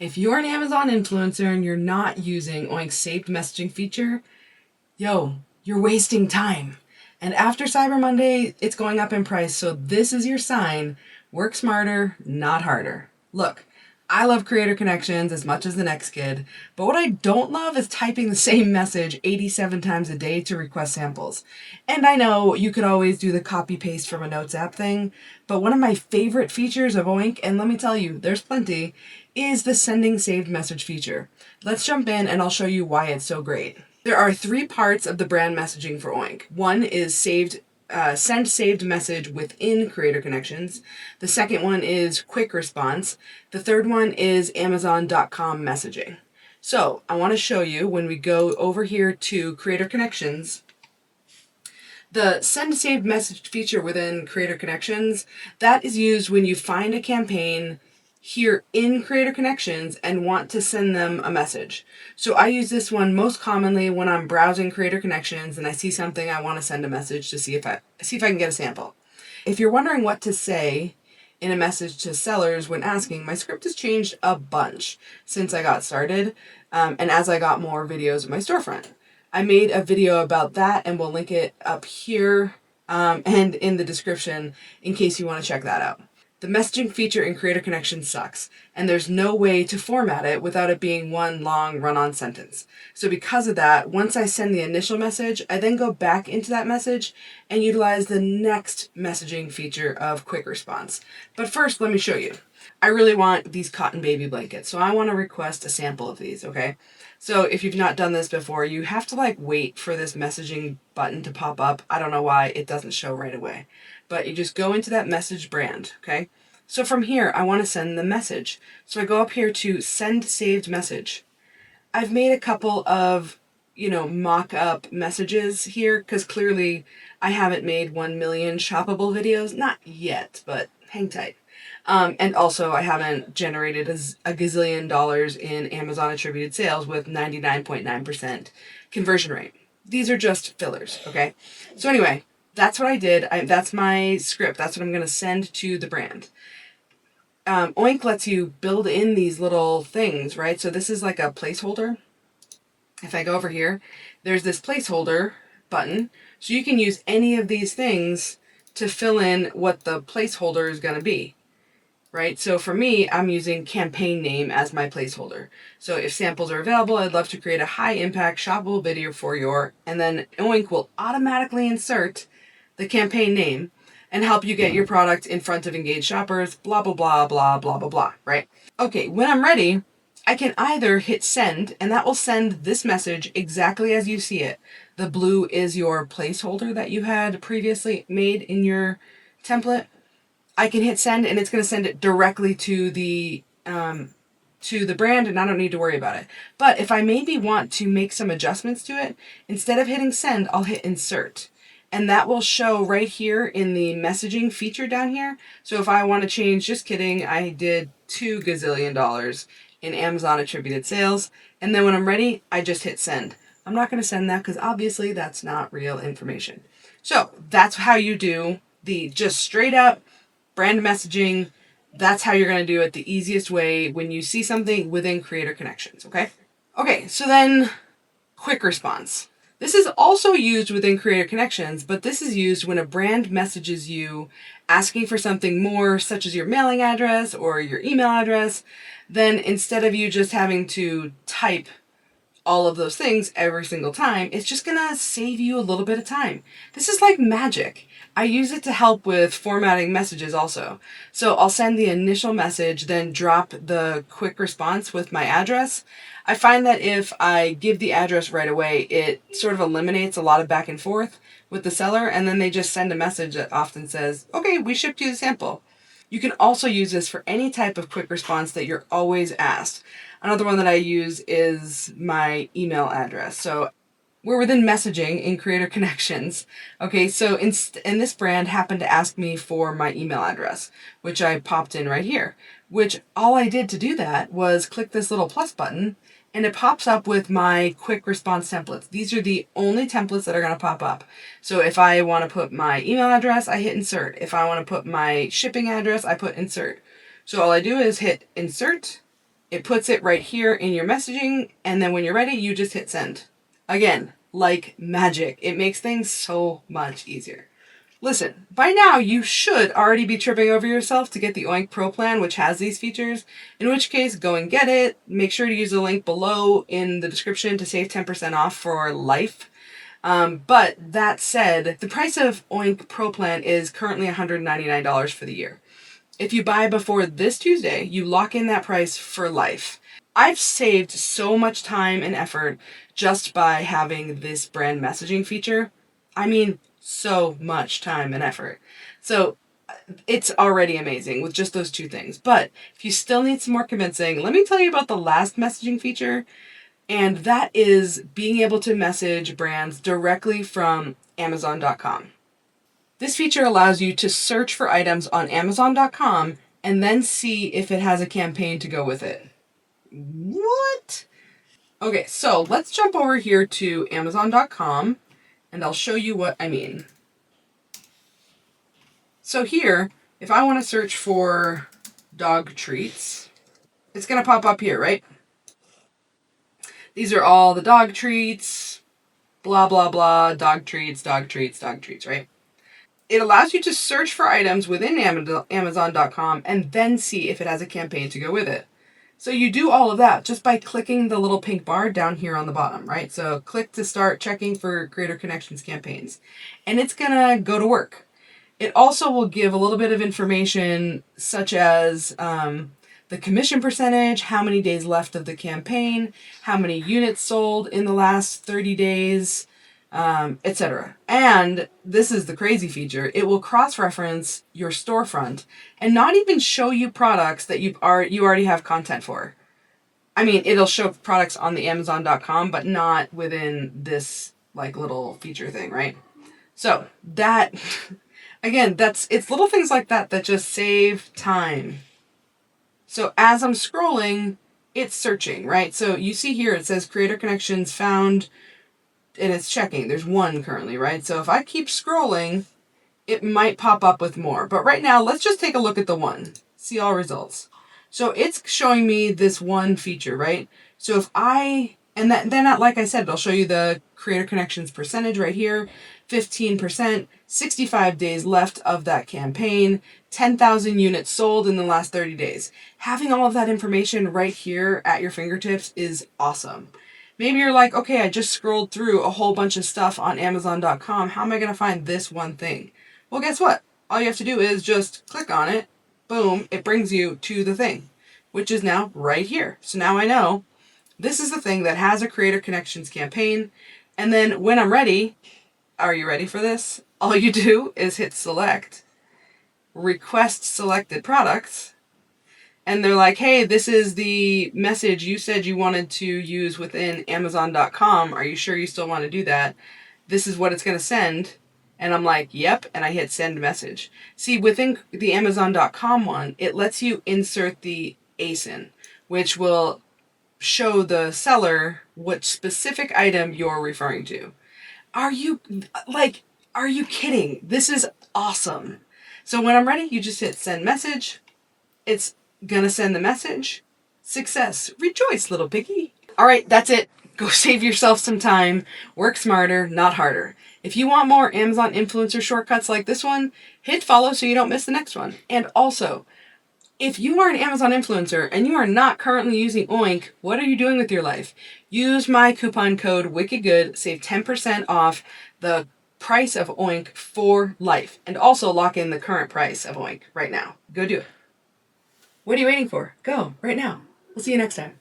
If you're an Amazon influencer and you're not using OINK's saved messaging feature, you're wasting time. And after Cyber Monday, it's going up in price, so this is your sign. Work smarter, not harder. Look, I love creator connections as much as the next kid, but what I don't love is typing the same message 87 times a day to request samples. And I know you could always do the copy paste from a notes app thing, but one of my favorite features of OINK, and let me tell you, there's plenty, is the sending saved message feature. Let's jump in and I'll show you why it's so great. There are three parts of the brand messaging for OINK. One is send saved message within Creator Connections. The second one is quick response. The third one is Amazon.com messaging. So I want to show you when we go over here to Creator Connections, the send saved message feature within Creator Connections, that is used when you find a campaign here in Creator Connections and want to send them a message. So I use this one most commonly when I'm browsing Creator Connections and I see something I want to send a message to see if I can get a sample. If you're wondering what to say in a message to sellers when asking, my script has changed a bunch since I got started, and as I got more videos of my storefront. I made a video about that and we'll link it up here and in the description in case you want to check that out. The messaging feature in Creator Connections sucks, and there's no way to format it without it being one long run-on sentence. So because of that, once I send the initial message, I then go back into that message and utilize the next messaging feature of quick response. But first, let me show you. I really want these cotton baby blankets, so I want to request a sample of these, okay? So if you've not done this before, you have to wait for this messaging button to pop up. I don't know why it doesn't show right away. But you just go into that message brand, okay? So from here, I want to send the message. So I go up here to send saved message. I've made a couple of, mock-up messages here because clearly I haven't made 1 million shoppable videos. Not yet, but hang tight. And also I haven't generated a gazillion dollars in Amazon attributed sales with 99.9% conversion rate. These are just fillers, okay? So anyway, that's what I did. That's my script. That's what I'm going to send to the brand. OINK lets you build in these little things, right? So this is like a placeholder. If I go over here, there's this placeholder button. So you can use any of these things to fill in what the placeholder is going to be, right? So for me, I'm using campaign name as my placeholder. So if samples are available, I'd love to create a high impact shoppable video for your, and then OINK will automatically insert the campaign name and help you get your product in front of engaged shoppers, blah, blah, blah, blah, blah, blah, blah, right? Okay, when I'm ready, I can either hit send, and that will send this message exactly as you see it. The blue is your placeholder that you had previously made in your template. I can hit send, and it's going to send it directly to the brand, and I don't need to worry about it. But if I maybe want to make some adjustments to it, instead of hitting send, I'll hit insert. And that will show right here in the messaging feature down here. So if I want to change, just kidding, I did $2 gazillion in Amazon attributed sales. And then when I'm ready, I just hit send. I'm not going to send that because obviously that's not real information. So that's how you do the just straight up brand messaging. That's how you're going to do it the easiest way when you see something within Creator Connections, okay? Okay, so then quick response. This is also used within Creator Connections, but this is used when a brand messages you asking for something more, such as your mailing address or your email address. Then instead of you just having to type all of those things every single time, it's just gonna save you a little bit of time. This is like magic. I use it to help with formatting messages also. So I'll send the initial message, then drop the quick response with my address. I find that if I give the address right away, it sort of eliminates a lot of back and forth with the seller, and then they just send a message that often says, okay, we shipped you the sample. You can also use this for any type of quick response that you're always asked. Another one that I use is my email address. So we're within messaging in Creator Connections. Okay, so in this brand happened to ask me for my email address, which I popped in right here, which all I did to do that was click this little plus button and it pops up with my quick response templates. These are the only templates that are going to pop up. So if I want to put my email address, I hit insert. If I want to put my shipping address, I put insert. So all I do is hit insert, It puts it right here in your messaging, and then when you're ready, you just hit send. Again, like magic. It makes things so much easier. Listen, by now you should already be tripping over yourself to get the OINK Pro plan, which has these features, in which case go and get it. Make sure to use the link below in the description to save 10% off for life. But that said, the price of OINK Pro plan is currently $199 for the year. If you buy before this Tuesday, you lock in that price for life. I've saved so much time and effort just by having this brand messaging feature. I mean, so much time and effort. So it's already amazing with just those two things. But if you still need some more convincing, let me tell you about the last messaging feature. And that is being able to message brands directly from Amazon.com. This feature allows you to search for items on Amazon.com and then see if it has a campaign to go with it. What? Okay, so let's jump over here to Amazon.com and I'll show you what I mean. So here, if I want to search for dog treats, it's going to pop up here, right? These are all the dog treats, blah, blah, blah, dog treats, right? It allows you to search for items within Amazon.com and then see if it has a campaign to go with it. So you do all of that just by clicking the little pink bar down here on the bottom, right? So click to start checking for Creator Connections campaigns. And it's going to go to work. It also will give a little bit of information such as the commission percentage, how many days left of the campaign, how many units sold in the last 30 days, etc. And this is the crazy feature. It will cross-reference your storefront and not even show you products that you already have content for. I mean, it'll show products on the Amazon.com, but not within this like little feature thing, right? So that, again, it's little things like that that just save time. So as I'm scrolling, it's searching, right? So you see here, it says Creator Connections found, and it's checking. There's one currently, right? So if I keep scrolling, it might pop up with more. But right now, let's just take a look at the one. See all results. So it's showing me this one feature, right? So if then like I said, it'll show you the Creator Connections percentage right here, 15%, 65 days left of that campaign, 10,000 units sold in the last 30 days. Having all of that information right here at your fingertips is awesome. Maybe you're like, okay, I just scrolled through a whole bunch of stuff on Amazon.com. How am I going to find this one thing? Well, guess what? All you have to do is just click on it. Boom, it brings you to the thing, which is now right here. So now I know this is the thing that has a Creator Connections campaign. And then when I'm ready, are you ready for this? All you do is hit select, request selected products, and they're like, hey, this is the message you said you wanted to use within Amazon.com. Are you sure you still want to do that? This is what it's going to send. And I'm like, yep. And I hit send message. See, within the Amazon.com one, it lets you insert the ASIN, which will show the seller what specific item you're referring to. Are you kidding? This is awesome. So when I'm ready, you just hit send message. It's gonna send the message. Success. Rejoice, little piggy. All right, that's it. Go save yourself some time. Work smarter, not harder. If you want more Amazon influencer shortcuts like this one, hit follow so you don't miss the next one. And also, if you are an Amazon influencer and you are not currently using OINK, what are you doing with your life? Use my coupon code WICKEDGOOD, save 10% off the price of OINK for life, and also lock in the current price of OINK right now. Go do it. What are you waiting for? Go, right now. We'll see you next time.